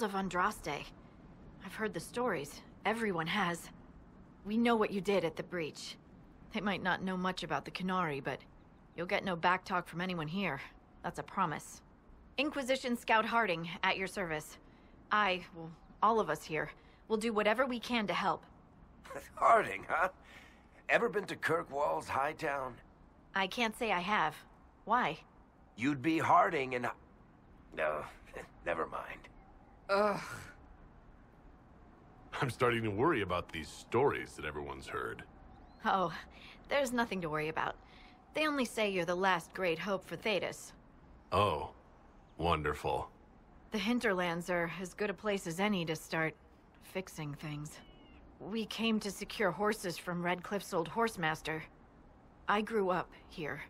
Of Andraste. I've heard the stories. Everyone has. We know what you did at the breach. They might not know much about the Qunari, but you'll get no backtalk from anyone here. That's a promise. Inquisition Scout Harding, at your service. All of us here, will do whatever we can to help. Harding, huh? Ever been to Kirkwall's Hightown? I can't say I have. Why? You'd be Harding and... No, never mind. Ugh. I'm starting to worry about these stories that everyone's heard. Oh, there's nothing to worry about. They only say you're the last great hope for Thetis. Oh, wonderful. The hinterlands are as good a place as any to start fixing things. We came to secure horses from Redcliffe's old horsemaster. I grew up here,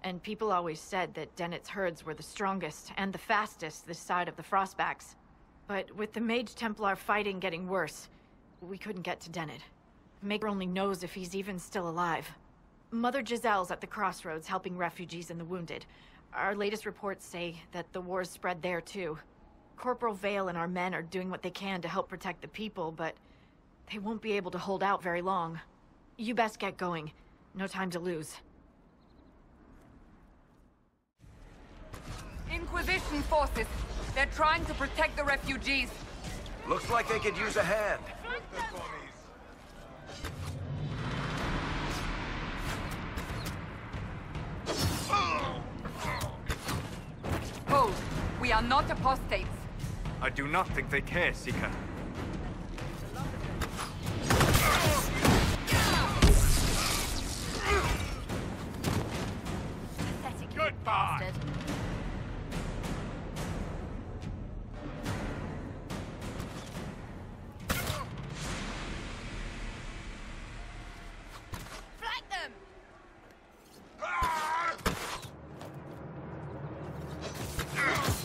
and people always said that Dennett's herds were the strongest and the fastest this side of the Frostbacks. But with the mage-templar fighting getting worse, we couldn't get to Dennett. Maker only knows if he's even still alive. Mother Giselle's at the crossroads helping refugees and the wounded. Our latest reports say that the war's spread there too. Corporal Vale and our men are doing what they can to help protect the people, but they won't be able to hold out very long. You best get going. No time to lose. Inquisition forces. They're trying to protect the refugees. Looks like they could use a hand. Hold. We are not apostates. I do not think they care, Seeker. Goodbye!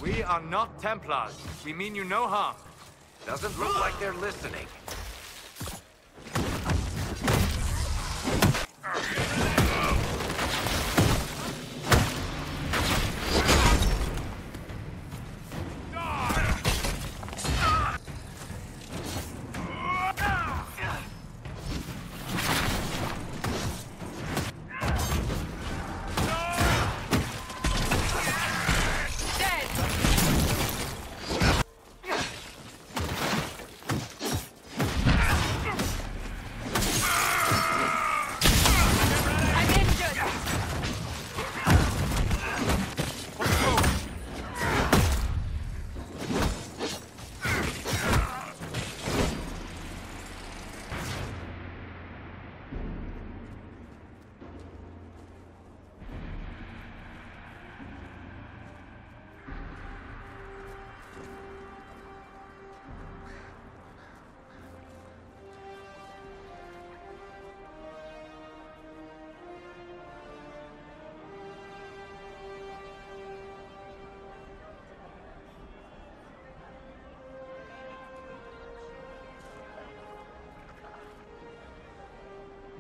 We are not Templars. We mean you no harm. Doesn't look like they're listening.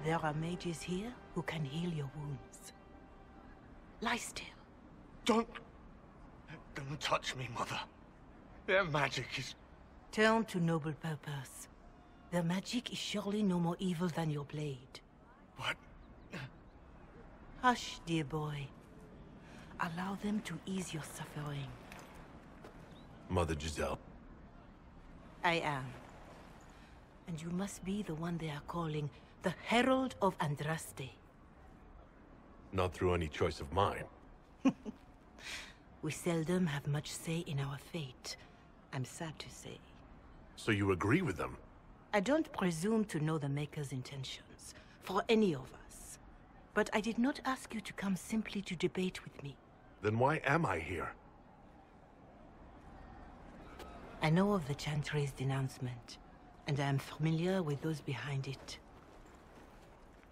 There are mages here who can heal your wounds. Lie still. Don't touch me, Mother. Their magic is... Turn to noble purpose. Their magic is surely no more evil than your blade. What? Hush, dear boy. Allow them to ease your suffering. Mother Giselle. I am. And you must be the one they are calling The Herald of Andraste. Not through any choice of mine. We seldom have much say in our fate, I'm sad to say. So you agree with them? I don't presume to know the Maker's intentions, for any of us. But I did not ask you to come simply to debate with me. Then why am I here? I know of the Chantry's denouncement, and I am familiar with those behind it.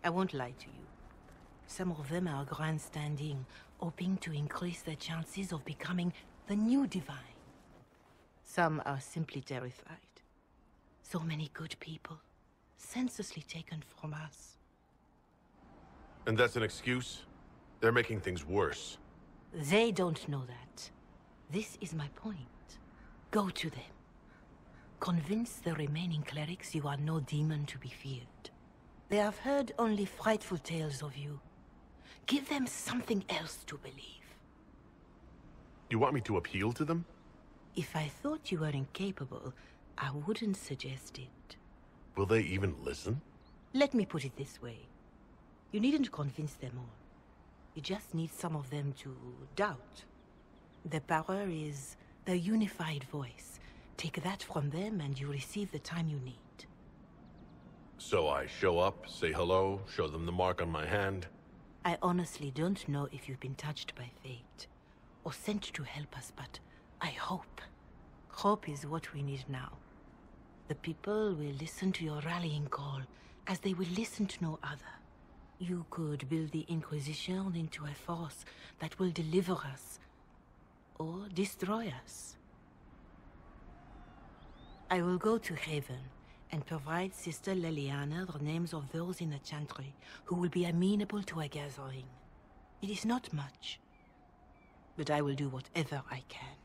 I won't lie to you. Some of them are grandstanding, hoping to increase their chances of becoming the new Divine. Some are simply terrified. So many good people, senselessly taken from us. And that's an excuse? They're making things worse. They don't know that. This is my point. Go to them. Convince the remaining clerics you are no demon to be feared. They have heard only frightful tales of you. Give them something else to believe. You want me to appeal to them? If I thought you were incapable, I wouldn't suggest it. Will they even listen? Let me put it this way. You needn't convince them all. You just need some of them to doubt. Their power is their unified voice. Take that from them and you receive the time you need. So I show up, say hello, show them the mark on my hand. I honestly don't know if you've been touched by fate, or sent to help us, but I hope. Hope is what we need now. The people will listen to your rallying call, as they will listen to no other. You could build the Inquisition into a force that will deliver us, or destroy us. I will go to Haven, and provide Sister Leliana the names of those in the Chantry who will be amenable to a gathering. It is not much, but I will do whatever I can.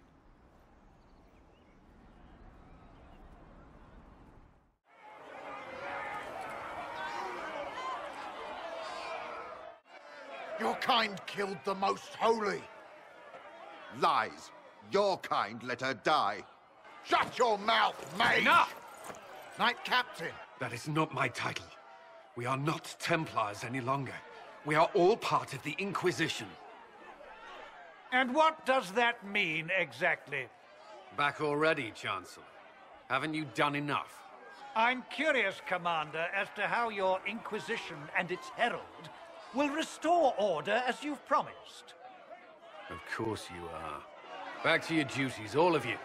Your kind killed the most holy. Lies. Your kind let her die. Shut your mouth, mage! Enough! Knight Captain. That is not my title. We are not Templars any longer. We are all part of the Inquisition. And what does that mean, exactly? Back already, Chancellor. Haven't you done enough? I'm curious, Commander, as to how your Inquisition and its herald will restore order as you've promised. Of course you are. Back to your duties, all of you.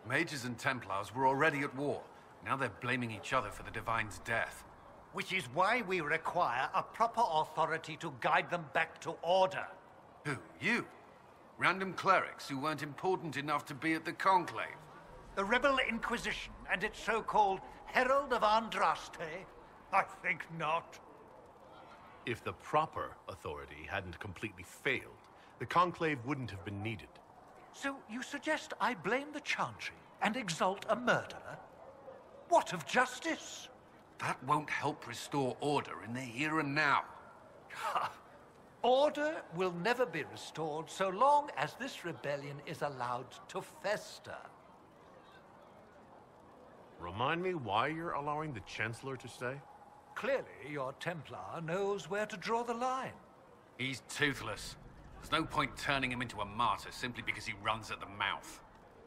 Mages and Templars were already at war. Now they're blaming each other for the Divine's death. Which is why we require a proper authority to guide them back to order. Who? You? Random clerics who weren't important enough to be at the Conclave? The Rebel Inquisition and its so-called Herald of Andraste? I think not. If the proper authority hadn't completely failed, the Conclave wouldn't have been needed. So you suggest I blame the Chantry and exalt a murderer? What of justice? That won't help restore order in the here and now. Order will never be restored so long as this rebellion is allowed to fester. Remind me why you're allowing the Chancellor to stay? Clearly, your Templar knows where to draw the line. He's toothless. There's no point turning him into a martyr simply because he runs at the mouth.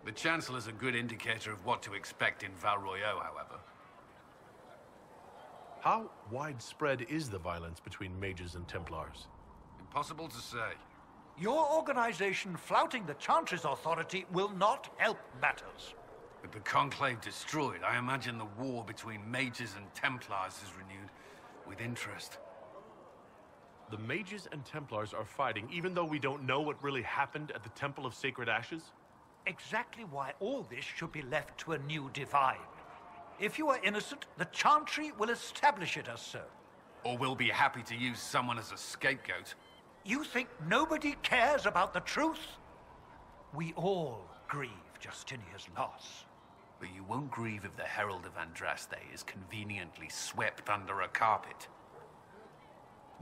The Chancellor's a good indicator of what to expect in Val Royeaux, however. How widespread is the violence between mages and Templars? Impossible to say. Your organization flouting the Chantry's authority will not help matters. With the Conclave destroyed, I imagine the war between mages and Templars is renewed with interest. The mages and Templars are fighting even though we don't know what really happened at the Temple of Sacred Ashes? Exactly why all this should be left to a new Divine. If you are innocent, the Chantry will establish it as so. Or we'll be happy to use someone as a scapegoat. You think nobody cares about the truth? We all grieve Justinia's loss. But you won't grieve if the Herald of Andraste is conveniently swept under a carpet.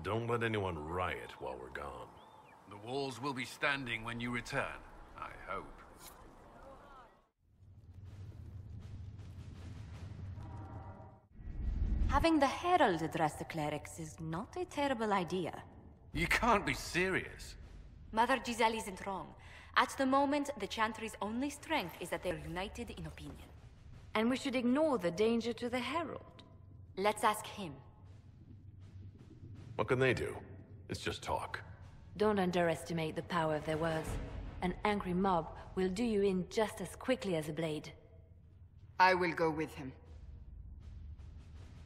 Don't let anyone riot while we're gone. The walls will be standing when you return, I hope. Having the Herald address the clerics is not a terrible idea. You can't be serious. Mother Giselle isn't wrong. At the moment, the Chantry's only strength is that they're united in opinion. And we should ignore the danger to the Herald. Let's ask him. What can they do? It's just talk. Don't underestimate the power of their words. An angry mob will do you in just as quickly as a blade. I will go with him.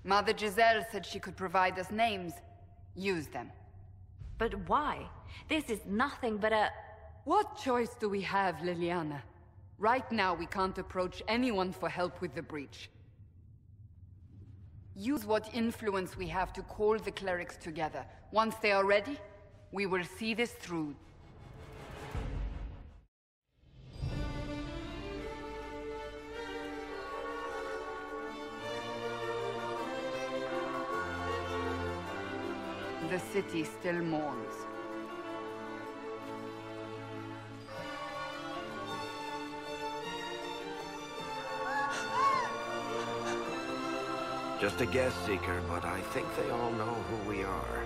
Mother Giselle said she could provide us names. Use them. But why? This is nothing but a... What choice do we have, Liliana? Right now, we can't approach anyone for help with the breach. Use what influence we have to call the clerics together. Once they are ready, we will see this through. The city still mourns. Just a guess, Seeker, but I think they all know who we are.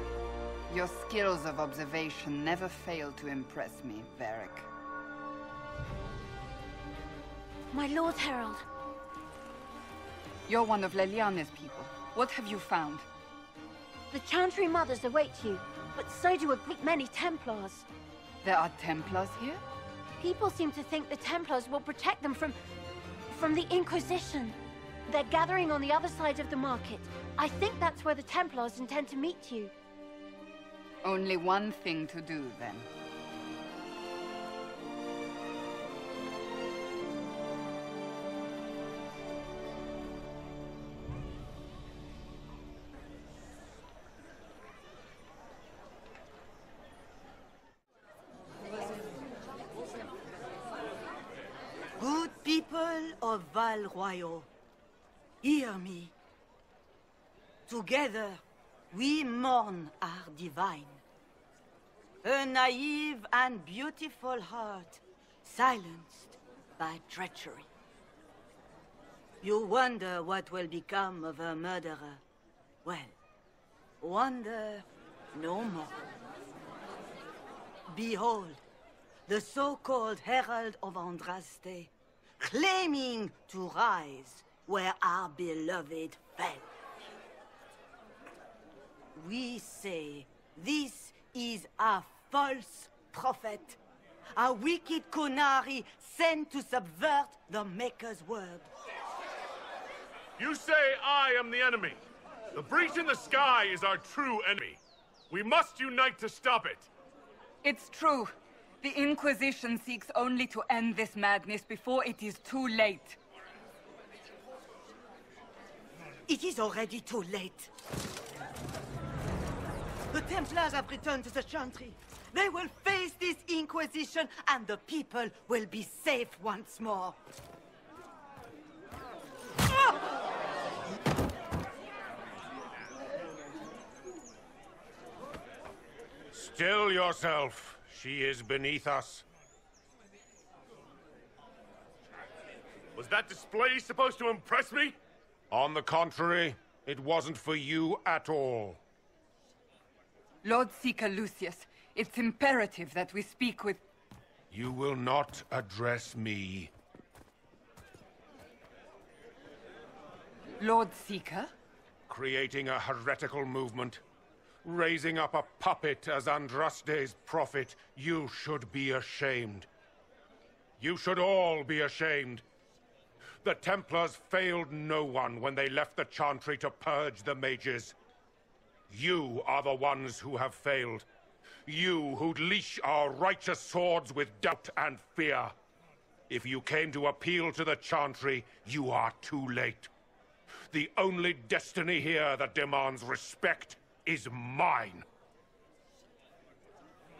Your skills of observation never fail to impress me, Varric. My Lord Herald. You're one of Leliana's people. What have you found? The Chantry mothers await you, but so do a great many Templars. There are Templars here? People seem to think the Templars will protect them from the Inquisition. They're gathering on the other side of the market. I think that's where the Templars intend to meet you. Only one thing to do, then. Good people of Val Royal, hear me. Together, we mourn our divine. A naive and beautiful heart, silenced by treachery. You wonder what will become of a murderer. Well, wonder no more. Behold, the so-called Herald of Andraste, claiming to rise where our beloved fell. We say this is a false prophet, a wicked Qunari sent to subvert the Maker's word. You say I am the enemy. The breach in the sky is our true enemy. We must unite to stop it. It's true. The Inquisition seeks only to end this madness before it is too late. It is already too late. The Templars have returned to the Chantry. They will face this Inquisition, and the people will be safe once more. Still yourself. She is beneath us. Was that display supposed to impress me? On the contrary, it wasn't for you at all. Lord Seeker Lucius, it's imperative that we speak with... You will not address me. Lord Seeker? Creating a heretical movement. Raising up a puppet as Andraste's prophet. You should be ashamed. You should all be ashamed. The Templars failed no one when they left the Chantry to purge the mages. You are the ones who have failed. You who'd leash our righteous swords with doubt and fear. If you came to appeal to the Chantry, you are too late. The only destiny here that demands respect is mine.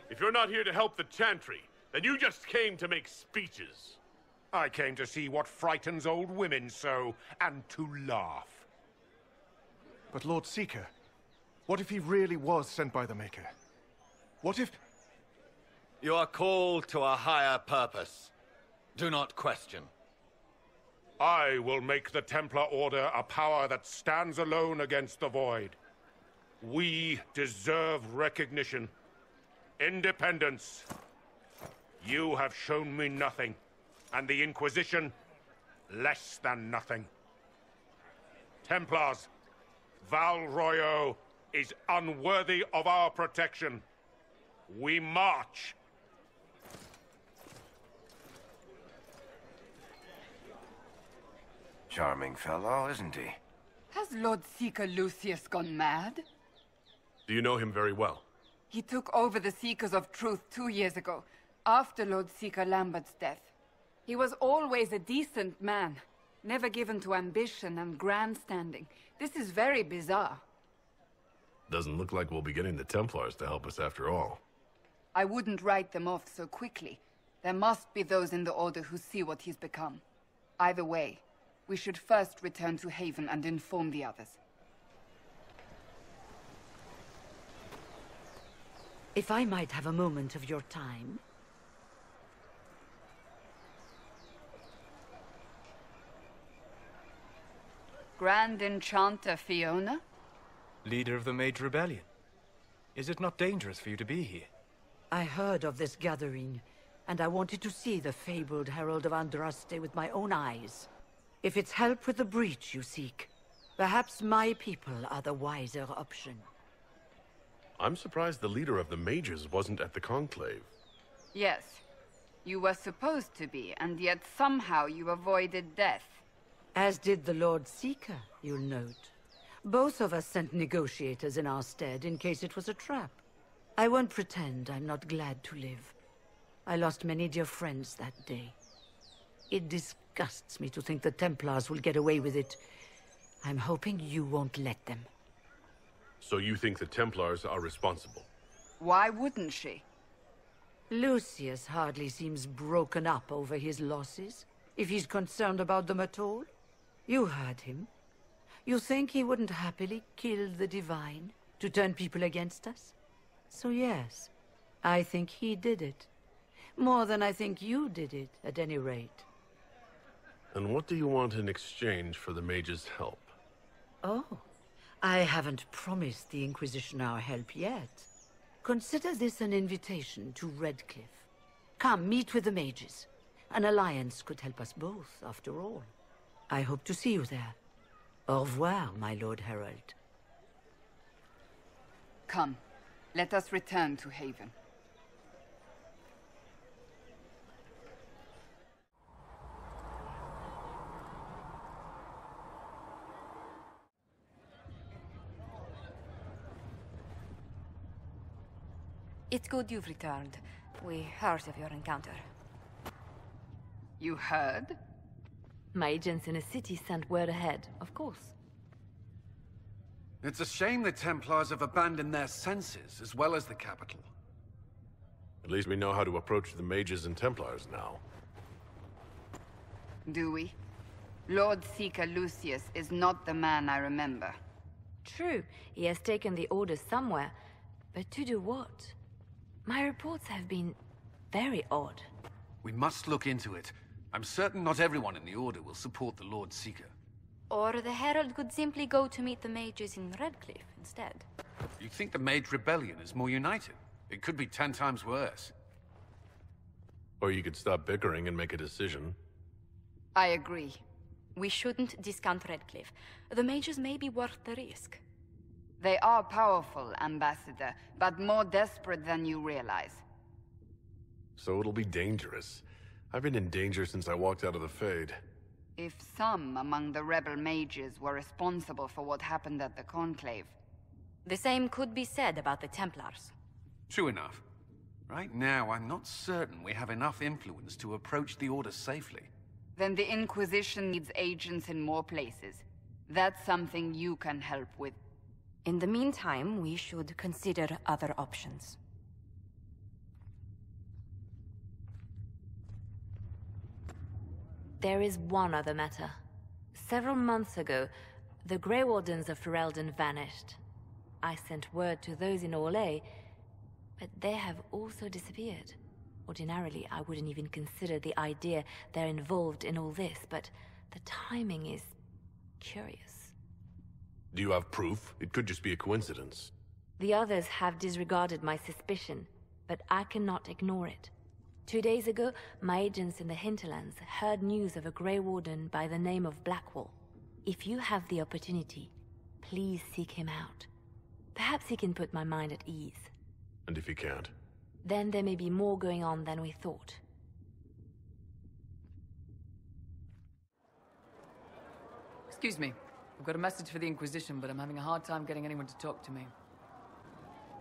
If you're not here to help the Chantry, then you just came to make speeches. I came to see what frightens old women so, and to laugh. But Lord Seeker, what if he really was sent by the Maker? What if... You are called to a higher purpose. Do not question. I will make the Templar Order a power that stands alone against the Void. We deserve recognition. Independence. You have shown me nothing, and the Inquisition, less than nothing. Templars, Val Royeaux is unworthy of our protection. We march. Charming fellow, isn't he? Has Lord Seeker Lucius gone mad? Do you know him very well? He took over the Seekers of Truth 2 years ago, after Lord Seeker Lambert's death. He was always a decent man, never given to ambition and grandstanding. This is very bizarre. Doesn't look like we'll be getting the Templars to help us after all. I wouldn't write them off so quickly. There must be those in the Order who see what he's become. Either way, we should first return to Haven and inform the others. If I might have a moment of your time. Grand Enchanter Fiona? Leader of the Mage Rebellion. Is it not dangerous for you to be here? I heard of this gathering, and I wanted to see the fabled Herald of Andraste with my own eyes. If it's help with the breach you seek, perhaps my people are the wiser option. I'm surprised the leader of the mages wasn't at the Conclave. Yes. You were supposed to be, and yet somehow you avoided death. As did the Lord Seeker, you'll note. Both of us sent negotiators in our stead in case it was a trap. I won't pretend I'm not glad to live. I lost many dear friends that day. It disgusts me to think the Templars will get away with it. I'm hoping you won't let them. So you think the Templars are responsible? Why wouldn't she? Lucius hardly seems broken up over his losses, if he's concerned about them at all. You heard him. You think he wouldn't happily kill the Divine to turn people against us? So yes, I think he did it. More than I think you did it, at any rate. And what do you want in exchange for the mage's help? Oh, I haven't promised the Inquisition our help yet. Consider this an invitation to Redcliffe. Come, meet with the mages. An alliance could help us both, after all. I hope to see you there. Au revoir, my Lord Herald. Come, let us return to Haven. It's good you've returned. We heard of your encounter. You heard? My agents in the city sent word ahead, of course. It's a shame the Templars have abandoned their senses, as well as the capital. At least we know how to approach the mages and Templars now. Do we? Lord Seeker Lucius is not the man I remember. True, he has taken the Order somewhere, but to do what? My reports have been very odd. We must look into it. I'm certain not everyone in the Order will support the Lord Seeker. Or the Herald could simply go to meet the mages in Redcliffe instead. You think the Mage Rebellion is more united? It could be 10 times worse. Or you could stop bickering and make a decision. I agree. We shouldn't discount Redcliffe. The mages may be worth the risk. They are powerful, Ambassador, but more desperate than you realize. So it'll be dangerous. I've been in danger since I walked out of the Fade. If some among the rebel mages were responsible for what happened at the Conclave. The same could be said about the Templars. True enough. Right now, I'm not certain we have enough influence to approach the Order safely. Then the Inquisition needs agents in more places. That's something you can help with. In the meantime, we should consider other options. There is one other matter. Several months ago, the Grey Wardens of Ferelden vanished. I sent word to those in Orlais, but they have also disappeared. Ordinarily, I wouldn't even consider the idea they're involved in all this, but The timing is curious. Do you have proof? It could just be a coincidence. The others have disregarded my suspicion, but I cannot ignore it. 2 days ago, my agents in the hinterlands heard news of a Grey Warden by the name of Blackwall. If you have the opportunity, please seek him out. Perhaps he can put my mind at ease. And if he can't? Then there may be more going on than we thought. Excuse me. I've got a message for the Inquisition, but I'm having a hard time getting anyone to talk to me.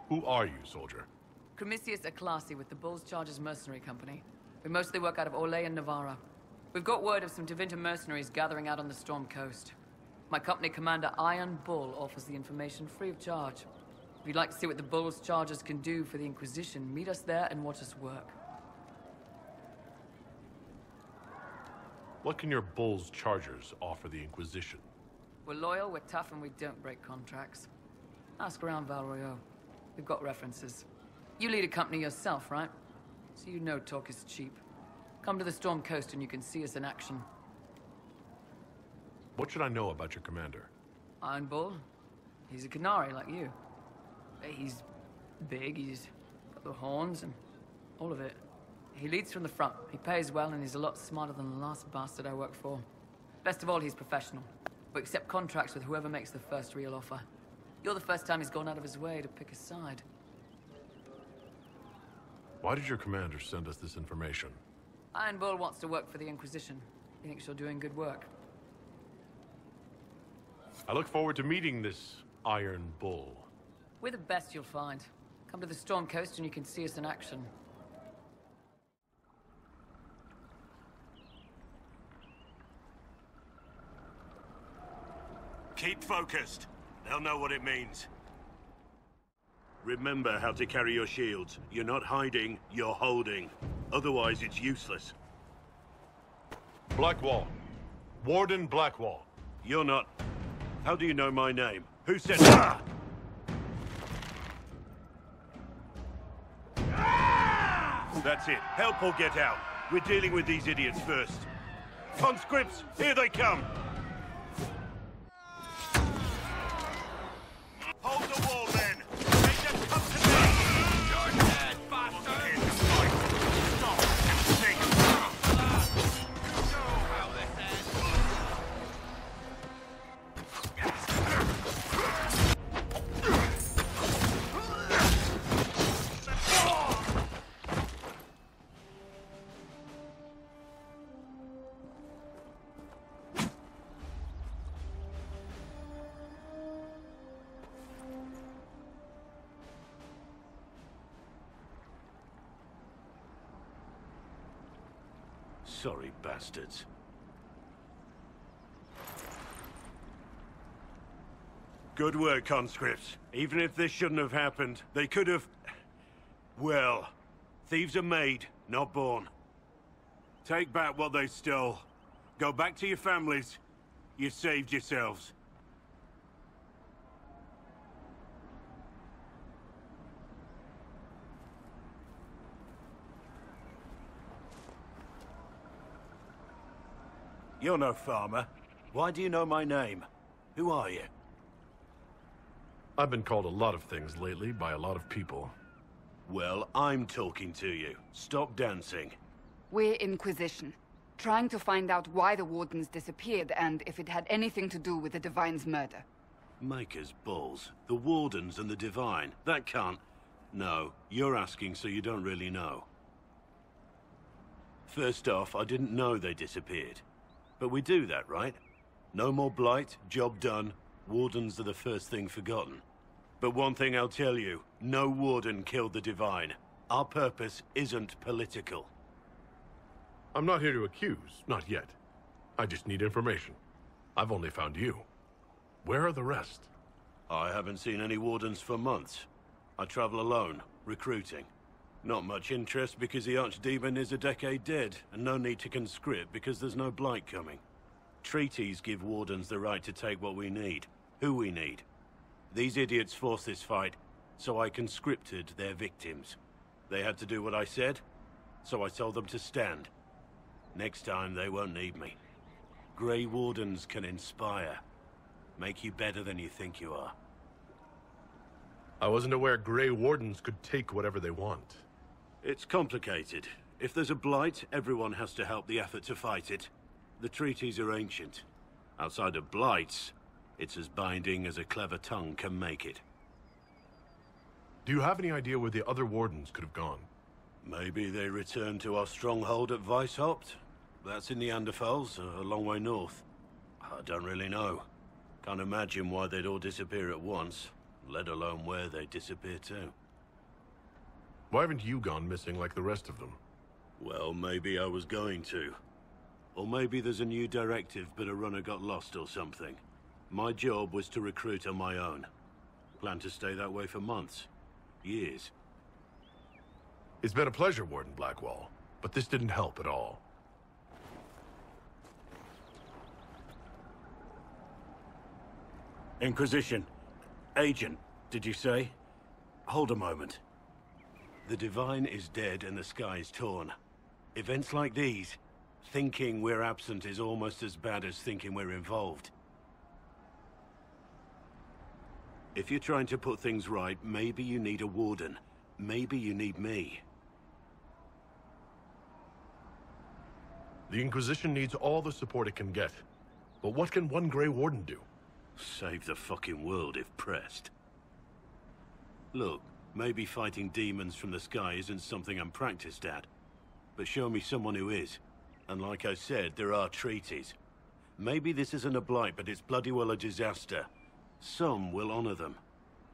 Who are you, soldier? Cremisius Aclasi with the Bulls Chargers Mercenary Company. We mostly work out of Orlais and Navarra. We've got word of some Tevinter mercenaries gathering out on the Storm Coast. My company commander, Iron Bull, offers the information free of charge. If you'd like to see what the Bulls Chargers can do for the Inquisition, meet us there and watch us work. What can your Bulls Chargers offer the Inquisition? We're loyal, we're tough, and we don't break contracts. Ask around Val Royeaux. We've got references. You lead a company yourself, right? So you know talk is cheap. Come to the Storm Coast and you can see us in action. What should I know about your commander? Iron Bull. He's a Qunari like you. He's big, he's got the horns and all of it. He leads from the front. He pays well and he's a lot smarter than the last bastard I worked for. Best of all, he's professional. We accept contracts with whoever makes the first real offer. You're the first time he's gone out of his way to pick a side. Why did your commander send us this information? Iron Bull wants to work for the Inquisition. He thinks you're doing good work. I look forward to meeting this Iron Bull. We're the best you'll find. Come to the Storm Coast and you can see us in action. Keep focused. They'll know what it means. Remember how to carry your shields. You're not hiding, you're holding. Otherwise, it's useless. Blackwall. Warden Blackwall. You're not... How do you know my name? Who said... Ah! That's it. Help or get out. We're dealing with these idiots first. Conscripts, here they come! Hold the wall, men! Make them come to me! You're dead, bastard! Here to fight! Stop and think! You know how this ends! Sorry, bastards. Good work, conscripts. Even if this shouldn't have happened, they could have... Well, thieves are made, not born. Take back what they stole. Go back to your families. You saved yourselves. You're no farmer. Why do you know my name? Who are you? I've been called a lot of things lately by a lot of people. Well, I'm talking to you. Stop dancing. We're Inquisition, trying to find out why the Wardens disappeared and if it had anything to do with the Divine's murder. Maker's balls. The Wardens and the Divine. That can't... No, you're asking so you don't really know. First off, I didn't know they disappeared. But we do that, right? No more blight, job done. Wardens are the first thing forgotten. But one thing I'll tell you, no Warden killed the Divine. Our purpose isn't political. I'm not here to accuse, not yet. I just need information. I've only found you. Where are the rest? I haven't seen any Wardens for months. I travel alone, recruiting. Not much interest because the Archdemon is a decade dead, and no need to conscript because there's no blight coming. Treaties give Wardens the right to take what we need, who we need. These idiots forced this fight, so I conscripted their victims. They had to do what I said, so I told them to stand. Next time, they won't need me. Grey Wardens can inspire. Make you better than you think you are. I wasn't aware Grey Wardens could take whatever they want. It's complicated. If there's a blight, everyone has to help the effort to fight it. The treaties are ancient. Outside of blights, it's as binding as a clever tongue can make it. Do you have any idea where the other Wardens could have gone? Maybe they returned to our stronghold at Weishaupt. That's in the Anderfels, a long way north. I don't really know. Can't imagine why they'd all disappear at once, let alone where they'd disappear to. Why haven't you gone missing like the rest of them? Well, maybe I was going to. Or maybe there's a new directive, but a runner got lost or something. My job was to recruit on my own. Plan to stay that way for months. Years. It's been a pleasure, Warden Blackwall, but this didn't help at all. Inquisition. Agent, did you say? Hold a moment. The Divine is dead and the sky is torn. Events like these, thinking we're absent is almost as bad as thinking we're involved. If you're trying to put things right, maybe you need a warden. Maybe you need me. The Inquisition needs all the support it can get. But what can one Grey Warden do? Save the fucking world if pressed. Look, maybe fighting demons from the sky isn't something I'm practiced at. But show me someone who is. And like I said, there are treaties. Maybe this isn't a blight, but it's bloody well a disaster. Some will honor them.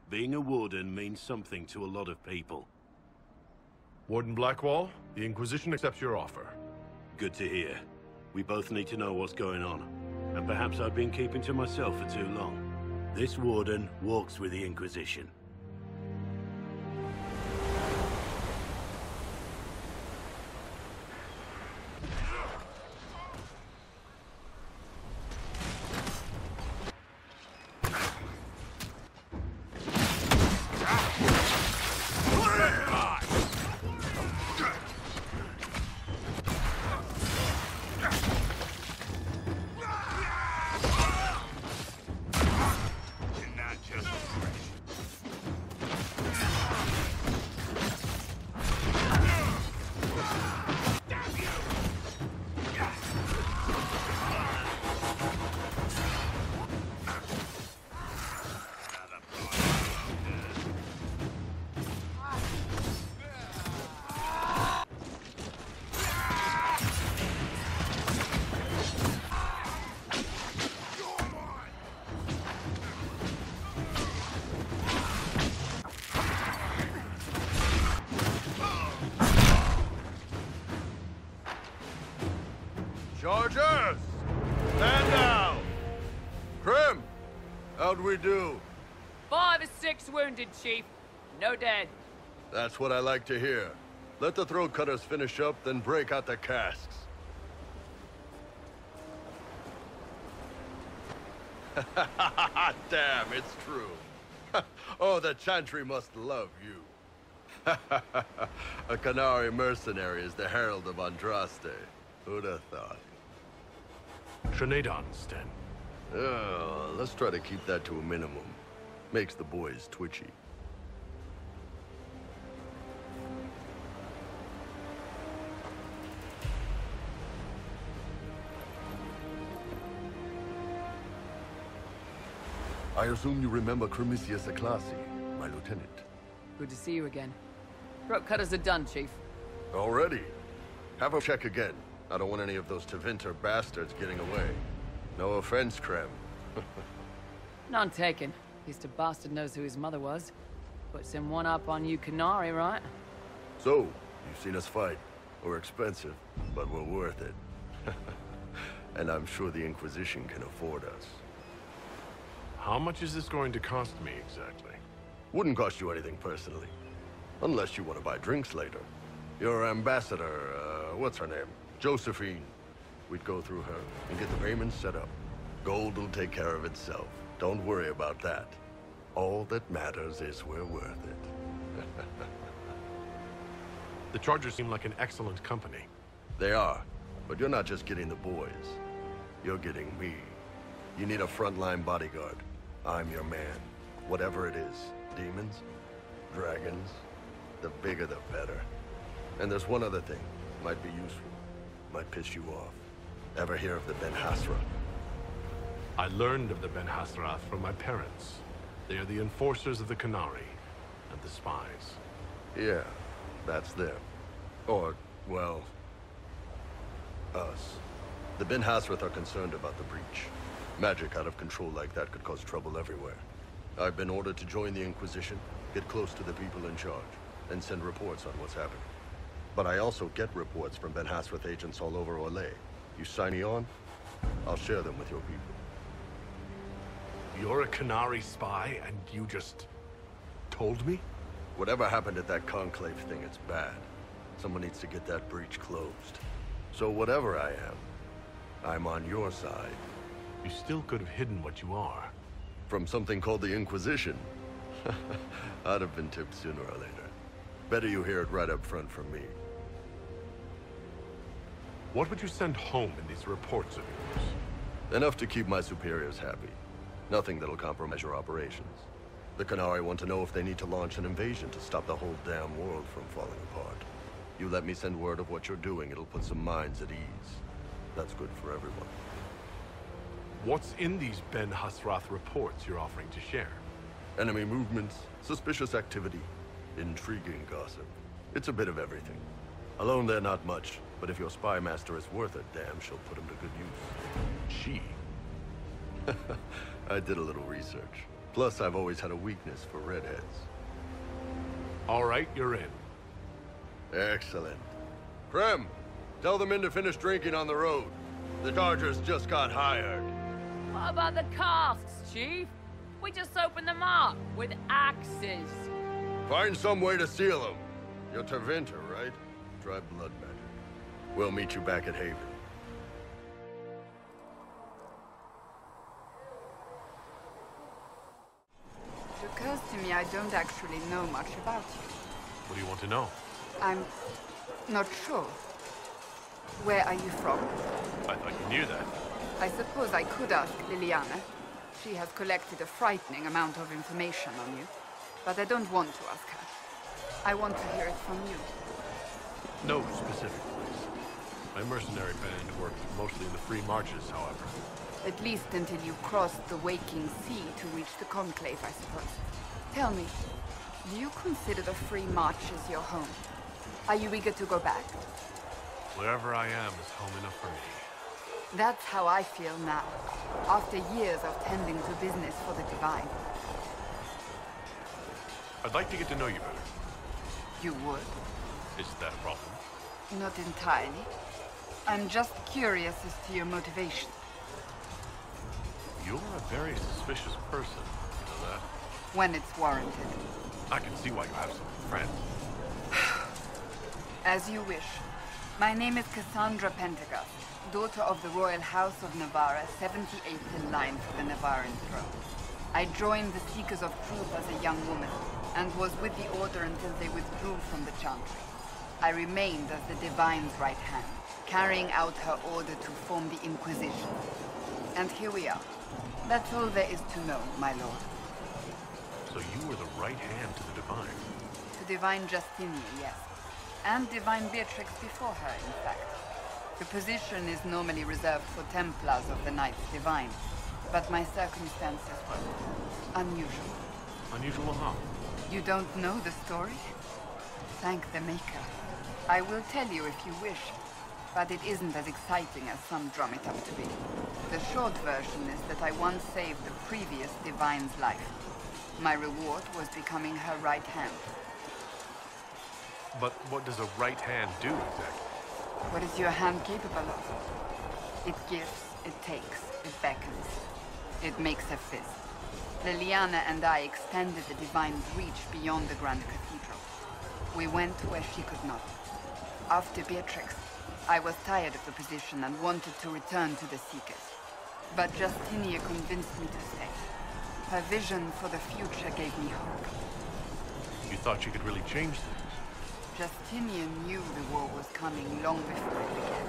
Being a warden means something to a lot of people. Warden Blackwall, the Inquisition accepts your offer. Good to hear. We both need to know what's going on. And perhaps I've been keeping to myself for too long. This warden walks with the Inquisition. Chargers! Stand down! Krim! How'd we do? 5 or 6 wounded, Chief. No dead. That's what I like to hear. Let the throat cutters finish up, then break out the casks. Damn, it's true. Oh, the Chantry must love you. A Qunari mercenary is the herald of Andraste. Who'd have thought? Shenadons, then. Oh, let's try to keep that to a minimum. Makes the boys twitchy. I assume you remember Cremisius Aclassi, my lieutenant. Good to see you again. Throat cutters are done, Chief. Already? Have a check again. I don't want any of those Tevinter bastards getting away. No offense, Krem. None taken. At least a bastard knows who his mother was. Puts him one up on you Qunari, right? So, you've seen us fight. We're expensive, but we're worth it. And I'm sure the Inquisition can afford us. How much is this going to cost me, exactly? Wouldn't cost you anything personally. Unless you want to buy drinks later. Your ambassador, what's her name? Josephine. We'd go through her and get the payments set up. Gold will take care of itself. Don't worry about that. All that matters is we're worth it. The Chargers seem like an excellent company. They are, but you're not just getting the boys. You're getting me. You need a frontline bodyguard. I'm your man. Whatever it is. Demons? Dragons? The bigger the better. And there's one other thing. Might be useful. Might piss you off. Ever hear of the Ben Hasra? I learned of the Ben Hasrath from my parents. They are the enforcers of the Qunari and the spies. Yeah, that's them. Or, well, us. The Ben Hasrath are concerned about the breach. Magic out of control like that could cause trouble everywhere. I've been ordered to join the Inquisition, get close to the people in charge, and send reports on what's happening. But I also get reports from Ben Hasrath agents all over Orlais. You sign me on, I'll share them with your people. You're a Qunari spy, and you just told me? Whatever happened at that Conclave thing, it's bad. Someone needs to get that breach closed. So whatever I am, I'm on your side. You still could have hidden what you are. From something called the Inquisition? I'd have been tipped sooner or later. Better you hear it right up front from me. What would you send home in these reports of yours? Enough to keep my superiors happy. Nothing that'll compromise your operations. The Qunari want to know if they need to launch an invasion to stop the whole damn world from falling apart. You let me send word of what you're doing, it'll put some minds at ease. That's good for everyone. What's in these Ben Hasrath reports you're offering to share? Enemy movements, suspicious activity, intriguing gossip. It's a bit of everything. Alone they're not much, but if your spy master is worth a damn, she'll put him to good use. She? I did a little research. Plus, I've always had a weakness for redheads. All right, you're in. Excellent. Krem, tell the men to finish drinking on the road. The Chargers just got hired. What about the casks, Chief? We just opened them up with axes. Find some way to seal them. You're Tervinter, right? Try blood magic. We'll meet you back at Haven. It occurs to me I don't actually know much about you. What do you want to know? I'm not sure. Where are you from? I thought you knew that. I suppose I could ask Liliana. She has collected a frightening amount of information on you. But I don't want to ask her. I want to hear it from you. No specific place. My mercenary band worked mostly in the free marches, however. At least until you crossed the waking sea to reach the Conclave, I suppose. Tell me, do you consider the free marches your home? Are you eager to go back? Wherever I am is home enough for me. That's how I feel now, after years of tending to business for the Divine. I'd like to get to know you better. You would? Is that a problem? Not entirely. I'm just curious as to your motivation. You're a very suspicious person, you know that? When it's warranted. I can see why you have some friends. As you wish. My name is Cassandra Pendergast, daughter of the Royal House of Navarra, 78th in line for the Navarran throne. I joined the Seekers of Truth as a young woman, and was with the Order until they withdrew from the Chantry. I remained as the Divine's right hand, carrying out her order to form the Inquisition. And here we are. That's all there is to know, my lord. So you were the right hand to the Divine? To Divine Justinia, yes. And Divine Beatrix before her, in fact. The position is normally reserved for Templars of the Knights Divine, but my circumstances were unusual. Unusual how? You don't know the story? Thank the Maker. I will tell you if you wish, but it isn't as exciting as some drum it up to be. The short version is that I once saved the previous Divine's life. My reward was becoming her right hand. But what does a right hand do exactly? What is your hand capable of? It gives, it takes, it beckons. It makes a fist. Liliana and I extended the Divine's reach beyond the Grand Cathedral. We went where she could not. After Beatrix, I was tired of the position and wanted to return to the Seekers. But Justinia convinced me to stay. Her vision for the future gave me hope. You thought you could really change things? Justinia knew the war was coming long before it began.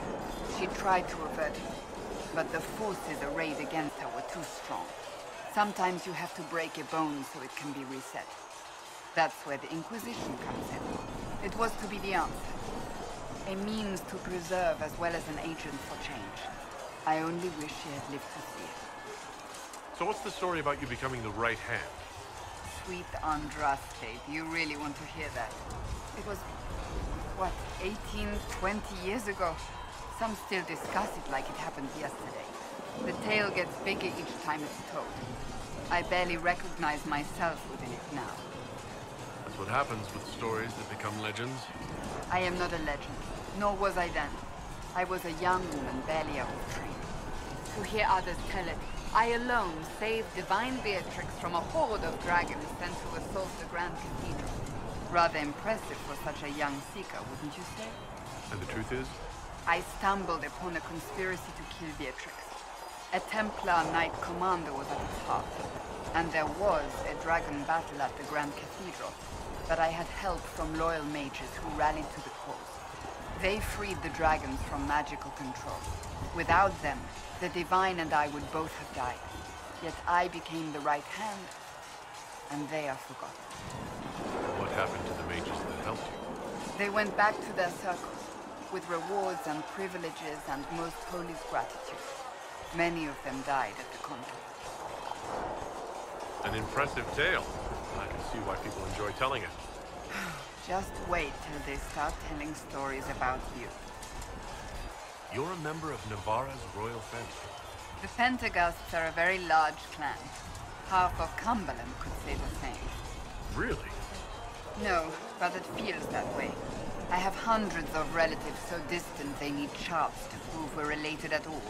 She tried to avert it. but the forces arrayed against her were too strong. Sometimes you have to break a bone so it can be reset. That's where the Inquisition comes in. It was to be the answer. A means to preserve as well as an agent for change. I only wish she had lived to see it. So what's the story about you becoming the right hand? Sweet Andraste, do you really want to hear that? It was, what, 18, 20 years ago? Some still discuss it like it happened yesterday. The tale gets bigger each time it's told. I barely recognize myself within it now. That's what happens with stories that become legends. I am not a legend, nor was I then. I was a young woman barely out of training. To hear others tell it, I alone saved Divine Beatrix from a horde of dragons sent to assault the Grand Cathedral. Rather impressive for such a young seeker, wouldn't you say? And the truth is? I stumbled upon a conspiracy to kill Beatrix. A Templar Knight Commander was at its heart, and there was a dragon battle at the Grand Cathedral, but I had help from loyal mages who rallied to the cause. They freed the dragons from magical control. Without them, the Divine and I would both have died. Yet I became the right hand, and they are forgotten. What happened to the mages that helped you? They went back to their circles, with rewards and privileges and most holy gratitude. Many of them died at the Conclave. An impressive tale. I can see why people enjoy telling it. Just wait till they start telling stories about you. You're a member of Navarra's royal family. The Pentagousts are a very large clan. Half of Cumberland could say the same. Really? No, but it feels that way. I have hundreds of relatives so distant they need charts to prove we're related at all.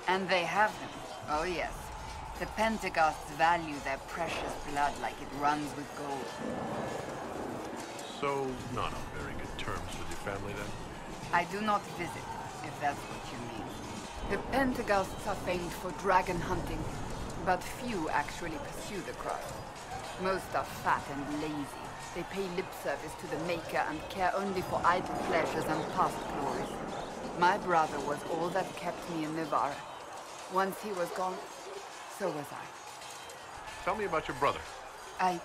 And they have them. Oh yes. The Pentagousts value their precious blood like it runs with gold. So, not on very good terms with your family then? I do not visit, if that's what you mean. The Pentagousts are famed for dragon hunting, but few actually pursue the craft. Most are fat and lazy. They pay lip service to the Maker and care only for idle pleasures and past glories. My brother was all that kept me in Navarra. Once he was gone, so was I. Tell me about your brother. I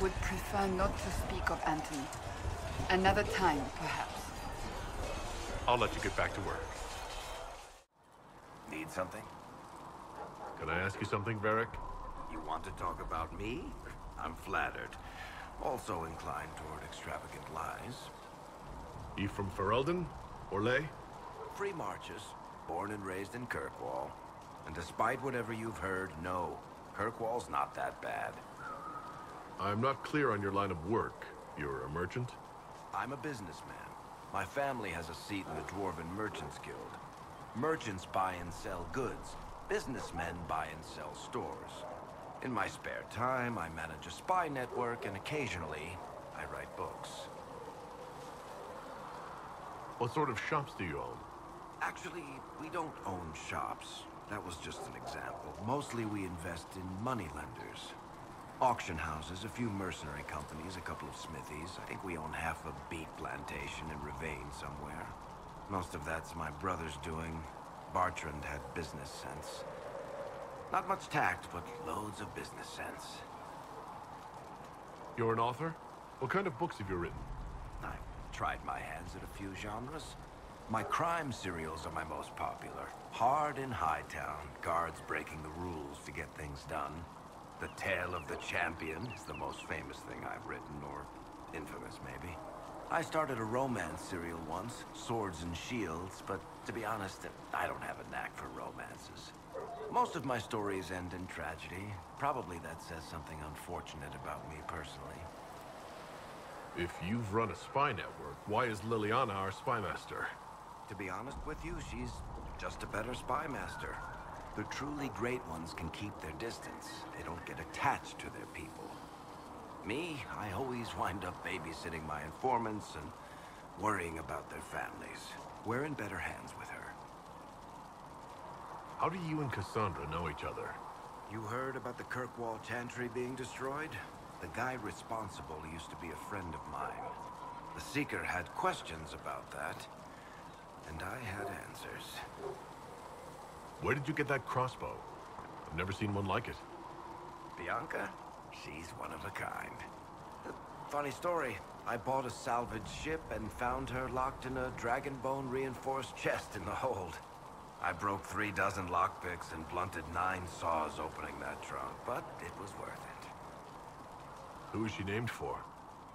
would prefer not to speak of Anthony. Another time, perhaps. I'll let you get back to work. Need something? Can I ask you something, Varric? You want to talk about me? I'm flattered. Also inclined toward extravagant lies. You from Ferelden? Orlais? Free marches, born and raised in Kirkwall. And despite whatever you've heard, no, Kirkwall's not that bad. I'm not clear on your line of work. You're a merchant? I'm a businessman. My family has a seat in the Dwarven Merchants Guild. Merchants buy and sell goods. Businessmen buy and sell stores. In my spare time, I manage a spy network, and occasionally, I write books. What sort of shops do you own? Actually, we don't own shops. That was just an example. Mostly we invest in moneylenders. Auction houses, a few mercenary companies, a couple of smithies. I think we own half a beet plantation in Ravane somewhere. Most of that's my brother's doing. Bartrand had business sense. Not much tact, but loads of business sense. You're an author? What kind of books have you written? I've tried my hands at a few genres. My crime serials are my most popular. Hard in Hightown, guards breaking the rules to get things done. The Tale of the Champion is the most famous thing I've written, or infamous maybe. I started a romance serial once, Swords and Shields, but to be honest, I don't have a knack for romances. Most of my stories end in tragedy. Probably that says something unfortunate about me personally. If you've run a spy network, why is Liliana our spy master? To be honest with you, she's just a better spy master. The truly great ones can keep their distance. They don't get attached to their people. Me, I always wind up babysitting my informants and worrying about their families. We're in better hands with her. How do you and Cassandra know each other? You heard about the Kirkwall Chantry being destroyed? The guy responsible used to be a friend of mine. The Seeker had questions about that, and I had answers. Where did you get that crossbow? I've never seen one like it. Bianca? She's one of a kind. Funny story. I bought a salvaged ship and found her locked in a dragonbone reinforced chest in the hold. I broke 36 lockpicks and blunted 9 saws opening that trunk, but it was worth it. Who is she named for?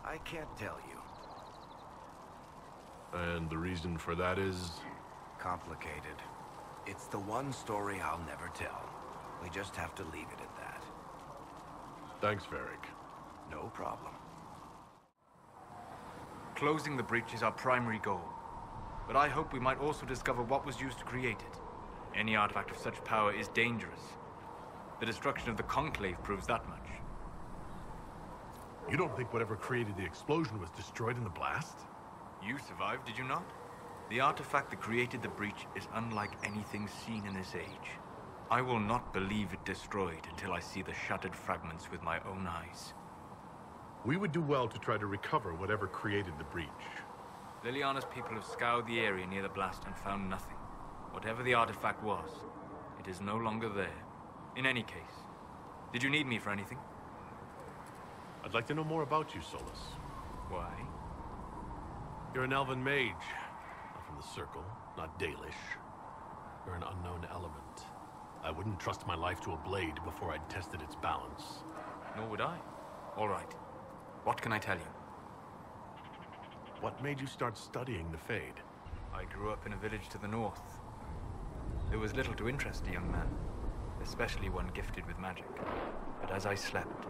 I can't tell you. And the reason for that is? Complicated. It's the one story I'll never tell. We just have to leave it at that. Thanks, Varric. No problem. Closing the breach is our primary goal. But I hope we might also discover what was used to create it. Any artifact of such power is dangerous. The destruction of the Conclave proves that much. You don't think whatever created the explosion was destroyed in the blast? You survived, did you not? The artifact that created the breach is unlike anything seen in this age. I will not believe it destroyed until I see the shattered fragments with my own eyes. We would do well to try to recover whatever created the breach. Liliana's people have scoured the area near the blast and found nothing. Whatever the artifact was, it is no longer there. In any case, did you need me for anything? I'd like to know more about you, Solus. Why? You're an elven mage. Not from the Circle, not Dalish. You're an unknown element. I wouldn't trust my life to a blade before I'd tested its balance. Nor would I. All right. What can I tell you? What made you start studying the Fade? I grew up in a village to the north. There was little to interest a young man, especially one gifted with magic. But as I slept,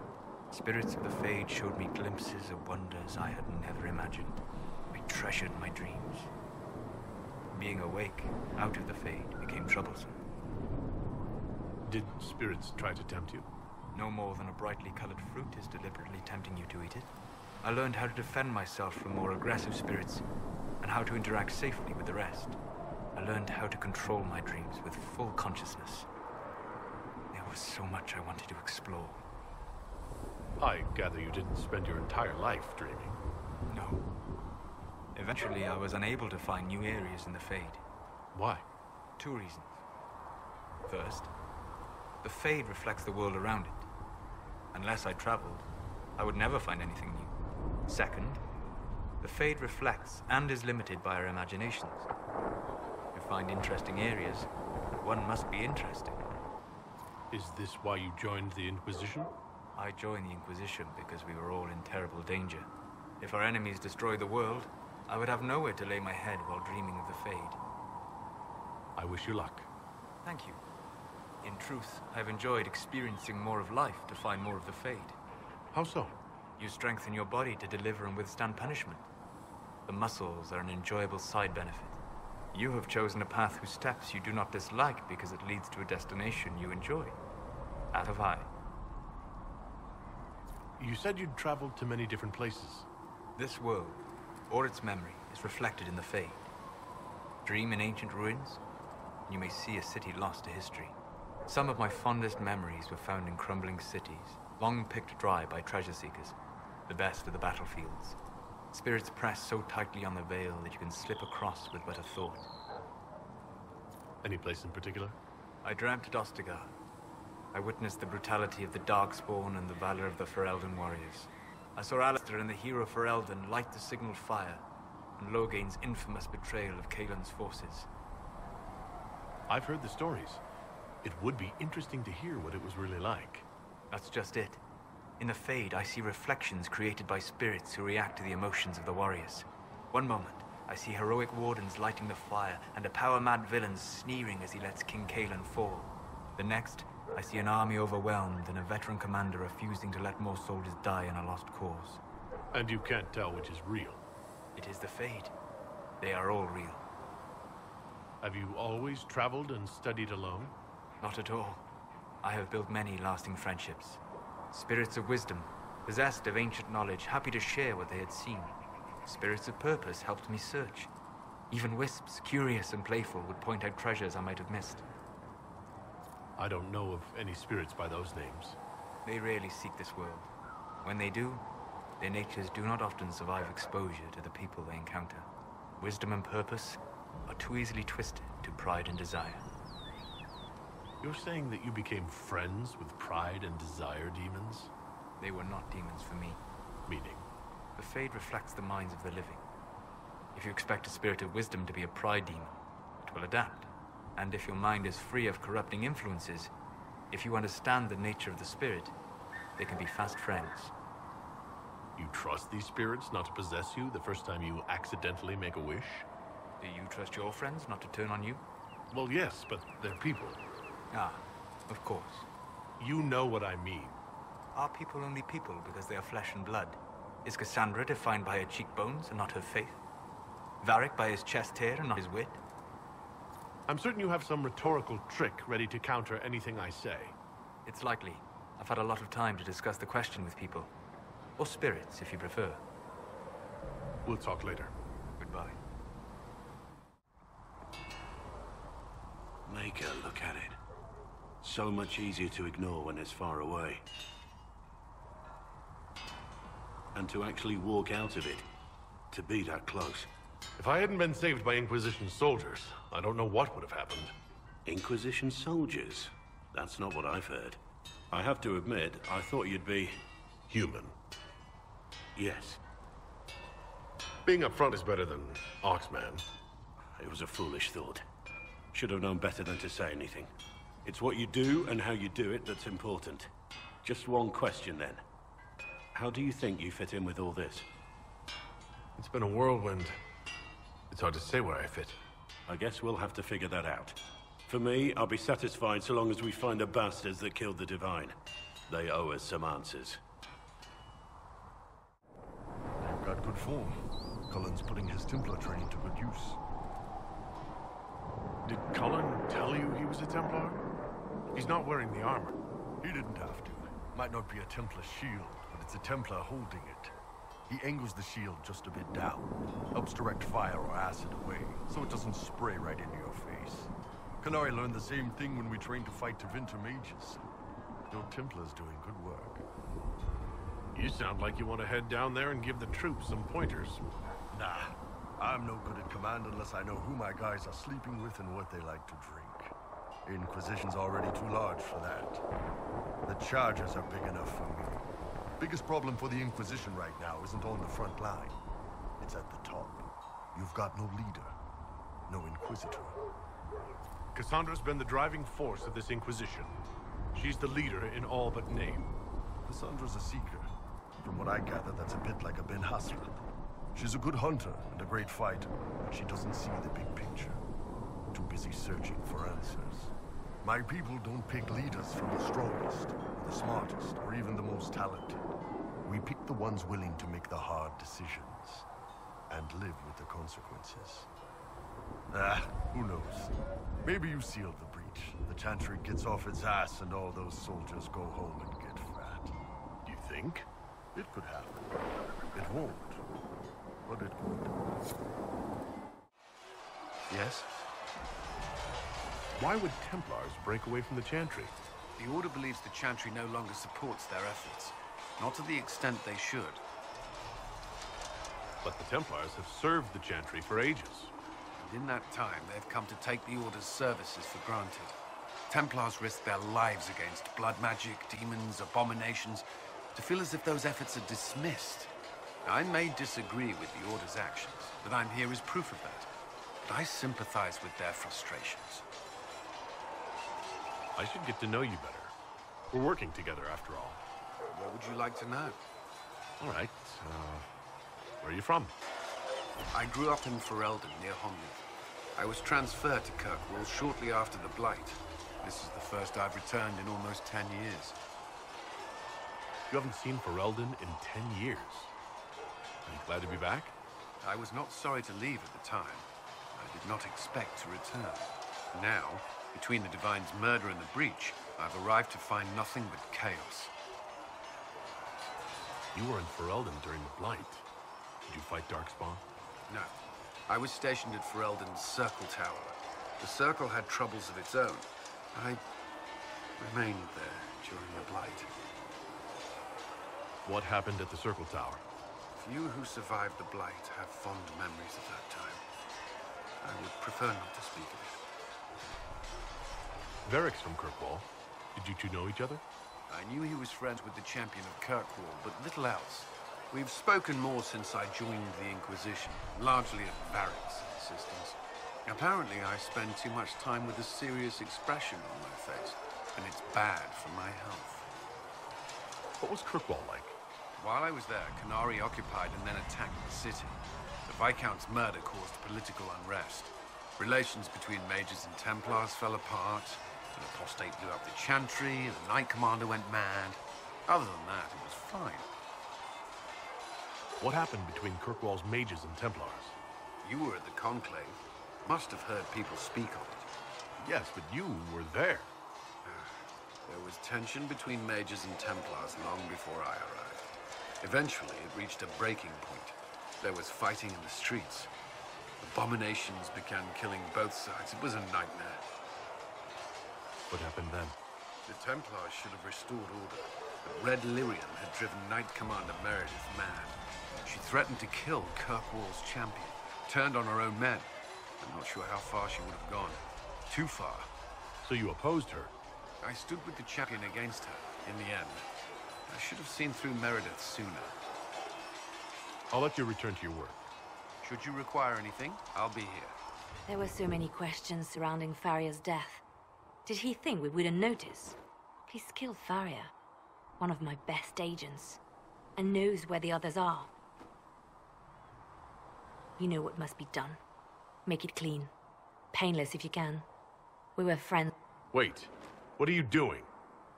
spirits of the Fade showed me glimpses of wonders I had never imagined. I treasured my dreams. Being awake, out of the Fade, became troublesome. Did spirits try to tempt you? No more than a brightly colored fruit is deliberately tempting you to eat it. I learned how to defend myself from more aggressive spirits, and how to interact safely with the rest. I learned how to control my dreams with full consciousness. There was so much I wanted to explore. I gather you didn't spend your entire life dreaming. No. Eventually, I was unable to find new areas in the Fade. Why? 2 reasons. First, the Fade reflects the world around it. Unless I traveled, I would never find anything new. Second, the Fade reflects and is limited by our imaginations. To find interesting areas, one must be interesting. Is this why you joined the Inquisition? I joined the Inquisition because we were all in terrible danger. If our enemies destroyed the world, I would have nowhere to lay my head while dreaming of the Fade. I wish you luck. Thank you. In truth, I've enjoyed experiencing more of life to find more of the Fade. How so? You strengthen your body to deliver and withstand punishment. The muscles are an enjoyable side benefit. You have chosen a path whose steps you do not dislike because it leads to a destination you enjoy. As have I. You said you'd traveled to many different places. This world, or its memory, is reflected in the Fade. Dream in ancient ruins, and you may see a city lost to history. Some of my fondest memories were found in crumbling cities, long picked dry by treasure seekers, the best of the battlefields. Spirits press so tightly on the veil that you can slip across with but a thought. Any place in particular? I dreamt at Ostagar. I witnessed the brutality of the Darkspawn and the valor of the Ferelden warriors. I saw Alistair and the hero Ferelden light the signal fire, and Loghain's infamous betrayal of Caelan's forces. I've heard the stories. It would be interesting to hear what it was really like. That's just it. In the Fade, I see reflections created by spirits who react to the emotions of the warriors. One moment, I see heroic wardens lighting the fire, and a power-mad villain sneering as he lets King Caelan fall. The next, I see an army overwhelmed and a veteran commander refusing to let more soldiers die in a lost cause. And you can't tell which is real? It is the Fade. They are all real. Have you always traveled and studied alone? Not at all. I have built many lasting friendships. Spirits of wisdom, possessed of ancient knowledge, happy to share what they had seen. Spirits of purpose helped me search. Even wisps, curious and playful, would point out treasures I might have missed. I don't know of any spirits by those names. They rarely seek this world. When they do, their natures do not often survive exposure to the people they encounter. Wisdom and purpose are too easily twisted to pride and desire. You're saying that you became friends with pride and desire demons? They were not demons for me. Meaning? The Fade reflects the minds of the living. If you expect a spirit of wisdom to be a pride demon, it will adapt. And if your mind is free of corrupting influences, if you understand the nature of the spirit, they can be fast friends. You trust these spirits not to possess you the first time you accidentally make a wish? Do you trust your friends not to turn on you? Well, yes, but they're people. Ah, of course. You know what I mean. Are people only people because they are flesh and blood? Is Cassandra defined by her cheekbones and not her faith? Varric by his chest hair and not his wit? I'm certain you have some rhetorical trick ready to counter anything I say. It's likely. I've had a lot of time to discuss the question with people. Or spirits, if you prefer. We'll talk later. Goodbye. Make her look at it. So much easier to ignore when it's far away. And to actually walk out of it. To be that close. If I hadn't been saved by Inquisition soldiers, I don't know what would have happened. Inquisition soldiers? That's not what I've heard. I have to admit, I thought you'd be... human. Yes. Being upfront is better than Oxman. It was a foolish thought. Should have known better than to say anything. It's what you do and how you do it that's important. Just one question then. How do you think you fit in with all this? It's been a whirlwind. It's hard to say where I fit. I guess we'll have to figure that out. For me, I'll be satisfied so long as we find the bastards that killed the Divine. They owe us some answers. You've got good form. Cullen's putting his Templar training to good use. Did Cullen tell you he was a Templar? He's not wearing the armor. He didn't have to. Might not be a Templar shield, but it's a Templar holding it. He angles the shield just a bit down, helps direct fire or acid away, so it doesn't spray right into your face. Qunari learned the same thing when we trained to fight Tevinter mages. Your Templar's doing good work. You sound like you want to head down there and give the troops some pointers. Nah, I'm no good at command unless I know who my guys are sleeping with and what they like to drink. Inquisition's already too large for that. The charges are big enough for me. Biggest problem for the Inquisition right now isn't on the front line. It's at the top. You've got no leader, no Inquisitor. Cassandra's been the driving force of this Inquisition. She's the leader in all but name. Cassandra's a seeker. From what I gather, that's a bit like a Ben Hasrat. She's a good hunter and a great fighter, but she doesn't see the big picture. Too busy searching for answers. My people don't pick leaders from the strongest, or the smartest, or even the most talented. We pick the ones willing to make the hard decisions, and live with the consequences. Who knows? Maybe you sealed the breach. The Chantry gets off its ass and all those soldiers go home and get fat. You think? It could happen. It won't, but it could. Yes? Why would Templars break away from the Chantry? The Order believes the Chantry no longer supports their efforts. Not to the extent they should. But the Templars have served the Chantry for ages. And in that time, they've come to take the Order's services for granted. Templars risk their lives against blood magic, demons, abominations, to feel as if those efforts are dismissed. I may disagree with the Order's actions, but I'm here as proof of that. But I sympathize with their frustrations. I should get to know you better. We're working together, after all. What would you like to know? All right. Where are you from? I grew up in Ferelden, near Honleaf. I was transferred to Kirkwall shortly after the Blight. This is the first I've returned in almost 10 years. You haven't seen Ferelden in 10 years. Are you glad to be back? I was not sorry to leave at the time. I did not expect to return. Now, between the Divine's murder and the breach, I've arrived to find nothing but chaos. You were in Ferelden during the Blight. Did you fight Darkspawn? No. I was stationed at Ferelden's Circle Tower. The Circle had troubles of its own. I remained there during the Blight. What happened at the Circle Tower? Few who survived the Blight have fond memories of that time. I would prefer not to speak of it. Varric's from Kirkwall. Did you two know each other? I knew he was friends with the champion of Kirkwall, but little else. We've spoken more since I joined the Inquisition, largely at Varric's insistence. Apparently, I spend too much time with a serious expression on my face, and it's bad for my health. What was Kirkwall like? While I was there, Qunari occupied and then attacked the city. The Viscount's murder caused political unrest. Relations between mages and templars fell apart. An apostate blew up the Chantry, the Knight Commander went mad. Other than that, it was fine. What happened between Kirkwall's mages and templars? You were at the Conclave. Must have heard people speak of it. Yes, but you were there. There was tension between mages and templars long before I arrived. Eventually, it reached a breaking point. There was fighting in the streets. Abominations began killing both sides. It was a nightmare. What happened then? The Templars should have restored order, but Red Lyrian had driven Knight Commander Meredith mad. She threatened to kill Kirkwall's champion, turned on her own men. I'm not sure how far she would have gone. Too far. So you opposed her? I stood with the champion against her, in the end. I should have seen through Meredith sooner. I'll let you return to your work. Should you require anything, I'll be here. There were so many questions surrounding Faria's death. Did he think we wouldn't notice? He's killed Faria, one of my best agents, and knows where the others are. You know what must be done. Make it clean. Painless if you can. We were friends. Wait, what are you doing?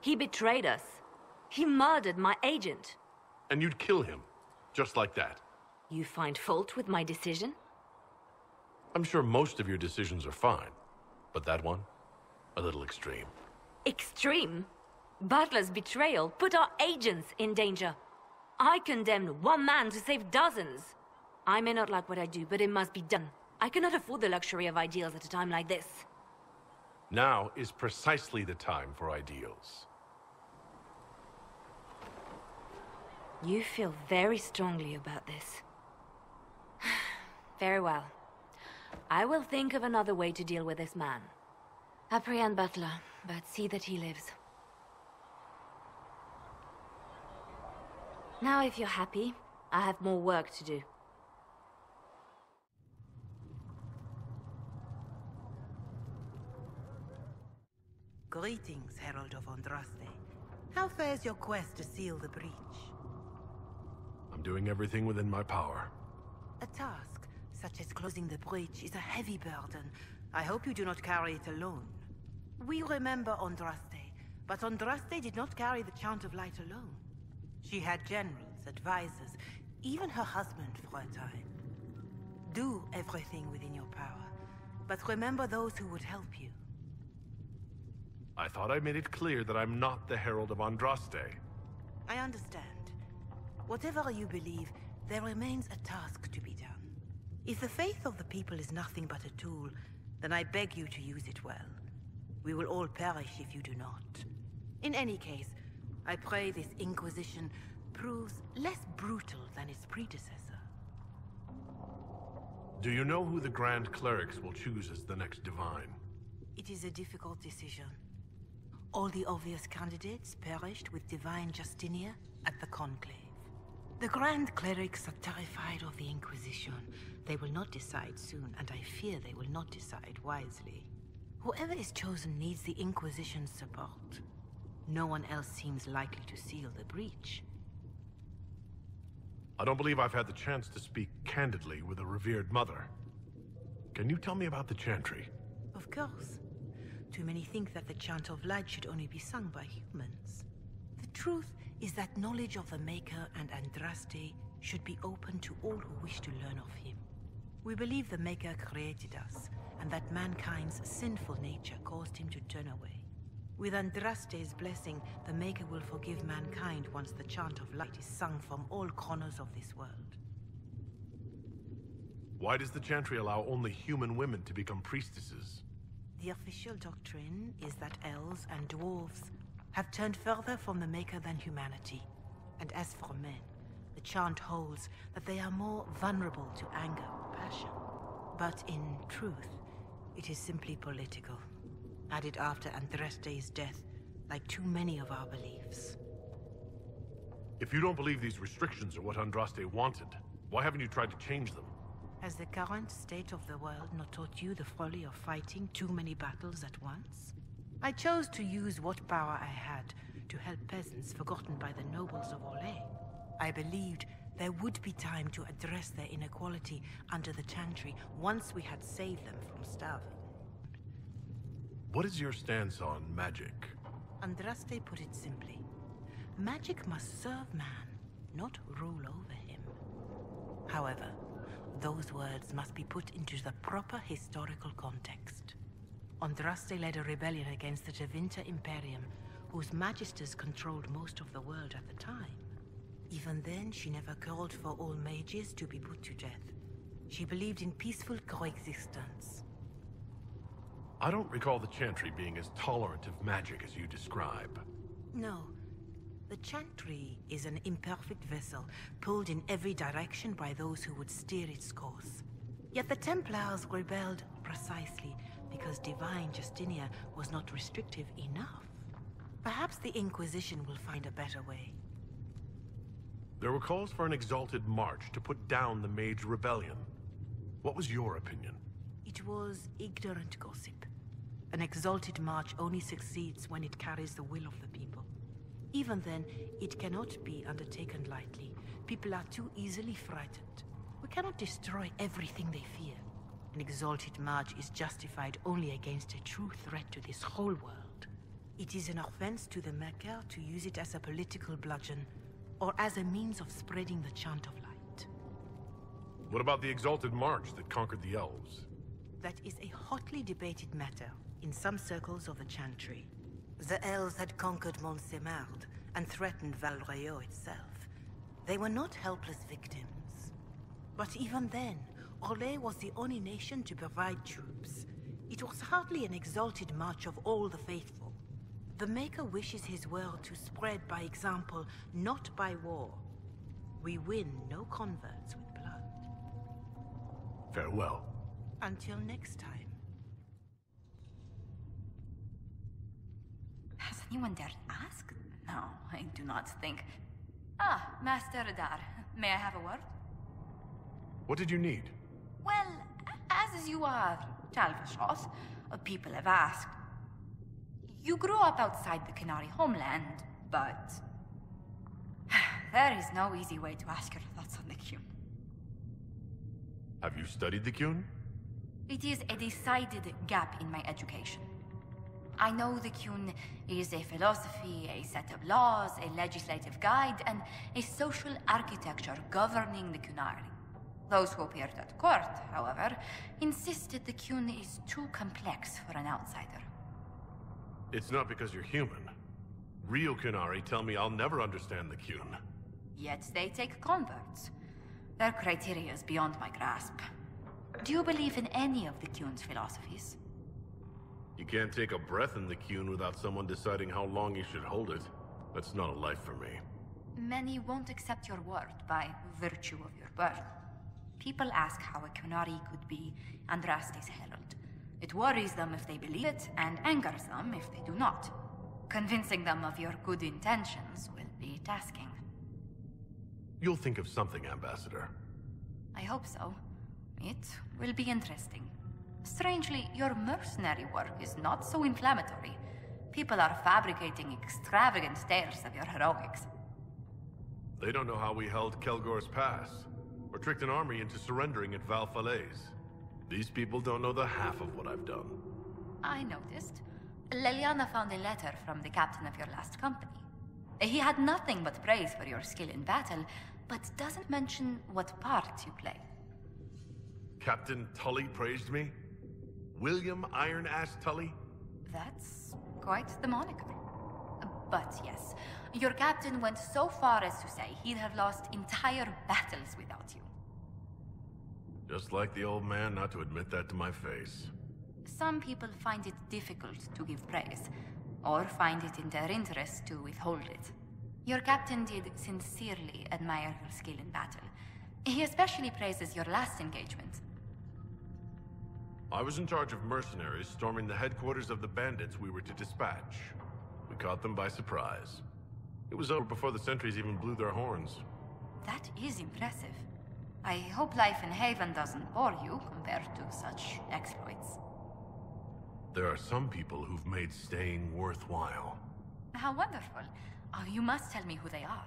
He betrayed us. He murdered my agent. And you'd kill him, just like that? You find fault with my decision? I'm sure most of your decisions are fine, but that one? A little extreme. Extreme? Butler's betrayal put our agents in danger. I condemned one man to save dozens. I may not like what I do, but it must be done. I cannot afford the luxury of ideals at a time like this. Now is precisely the time for ideals. You feel very strongly about this. Very well. I will think of another way to deal with this man. Apprehend Butler, but see that he lives. Now, if you're happy, I have more work to do. Greetings, Herald of Andraste. How fares your quest to seal the breach? I'm doing everything within my power. A task, such as closing the breach, is a heavy burden. I hope you do not carry it alone. We remember Andraste, but Andraste did not carry the Chant of Light alone. She had generals, advisors, even her husband for a time. Do everything within your power, but remember those who would help you. I thought I made it clear that I'm not the Herald of Andraste. I understand. Whatever you believe, there remains a task to be done. If the faith of the people is nothing but a tool, then I beg you to use it well. We will all perish if you do not. In any case, I pray this Inquisition proves less brutal than its predecessor. Do you know who the Grand Clerics will choose as the next Divine? It is a difficult decision. All the obvious candidates perished with Divine Justinia at the Conclave. The Grand Clerics are terrified of the Inquisition. They will not decide soon, and I fear they will not decide wisely. Whoever is chosen needs the Inquisition's support. No one else seems likely to seal the breach. I don't believe I've had the chance to speak candidly with a revered mother. Can you tell me about the Chantry? Of course. Too many think that the Chant of Light should only be sung by humans. The truth is that knowledge of the Maker and Andraste should be open to all who wish to learn of him. We believe the Maker created us, and that mankind's sinful nature caused him to turn away. With Andraste's blessing, the Maker will forgive mankind once the Chant of Light is sung from all corners of this world. Why does the Chantry allow only human women to become priestesses? The official doctrine is that elves and dwarves have turned further from the Maker than humanity. And as for men, the chant holds that they are more vulnerable to anger or passion. But in truth, it is simply political. added after Andraste's death, like too many of our beliefs. If you don't believe these restrictions are what Andraste wanted, why haven't you tried to change them? Has the current state of the world not taught you the folly of fighting too many battles at once? I chose to use what power I had to help peasants forgotten by the nobles of Orlais. I believed there would be time to address their inequality under the Chantry once we had saved them from starving. What is your stance on magic? Andraste put it simply. Magic must serve man, not rule over him. However, those words must be put into the proper historical context. Andraste led a rebellion against the Tevinter Imperium, whose magisters controlled most of the world at the time. Even then, she never called for all mages to be put to death. She believed in peaceful coexistence. I don't recall the Chantry being as tolerant of magic as you describe. No. The Chantry is an imperfect vessel, pulled in every direction by those who would steer its course. Yet the Templars rebelled precisely because Divine Justinia was not restrictive enough. Perhaps the Inquisition will find a better way. There were calls for an exalted march to put down the Mage Rebellion. What was your opinion? It was ignorant gossip. An exalted march only succeeds when it carries the will of the people. Even then, it cannot be undertaken lightly. People are too easily frightened. We cannot destroy everything they fear. An exalted march is justified only against a true threat to this whole world. It is an offense to the Maker to use it as a political bludgeon, or as a means of spreading the chant of light. What about the exalted march that conquered the elves? That is a hotly debated matter in some circles of the Chantry. The elves had conquered Montsemard and threatened Val Royeaux itself. They were not helpless victims. But even then, Orlais was the only nation to provide troops. It was hardly an exalted march of all the faithful. The Maker wishes his world to spread by example, not by war. We win no converts with blood. Farewell. Until next time. Has anyone dared ask? No, I do not think. Ah, Master Adaar. May I have a word? What did you need? Well, as you are Talvashos, people have asked. You grew up outside the Qunari homeland, but there is no easy way to ask your thoughts on the Qun. Have you studied the Qun? It is a decided gap in my education. I know the Qun is a philosophy, a set of laws, a legislative guide, and a social architecture governing the Qunari. Those who appeared at court, however, insisted the Qun is too complex for an outsider. It's not because you're human. Real Qunari tell me I'll never understand the Qun. Yet they take converts. Their criteria is beyond my grasp. Do you believe in any of the Qun's philosophies? You can't take a breath in the Qun without someone deciding how long you should hold it. That's not a life for me. Many won't accept your word by virtue of your birth. People ask how a Qunari could be Andraste's herald. It worries them if they believe it, and angers them if they do not. Convincing them of your good intentions will be tasking. You'll think of something, Ambassador. I hope so. It will be interesting. Strangely, your mercenary work is not so inflammatory. People are fabricating extravagant tales of your heroics. They don't know how we held Kelgor's Pass, or tricked an army into surrendering at Val Falaise. These people don't know the half of what I've done. I noticed. Leliana found a letter from the captain of your last company. He had nothing but praise for your skill in battle, but doesn't mention what part you play. Captain Tully praised me? William Iron-Ass Tully? That's quite the moniker. But yes, your captain went so far as to say he'd have lost entire battles without you. Just like the old man not to admit that to my face. Some people find it difficult to give praise, or find it in their interest to withhold it. Your captain did sincerely admire your skill in battle. He especially praises your last engagement. I was in charge of mercenaries storming the headquarters of the bandits we were to dispatch. We caught them by surprise. It was over before the sentries even blew their horns. That is impressive. I hope life in Haven doesn't bore you compared to such exploits. There are some people who've made staying worthwhile. How wonderful. Oh, you must tell me who they are.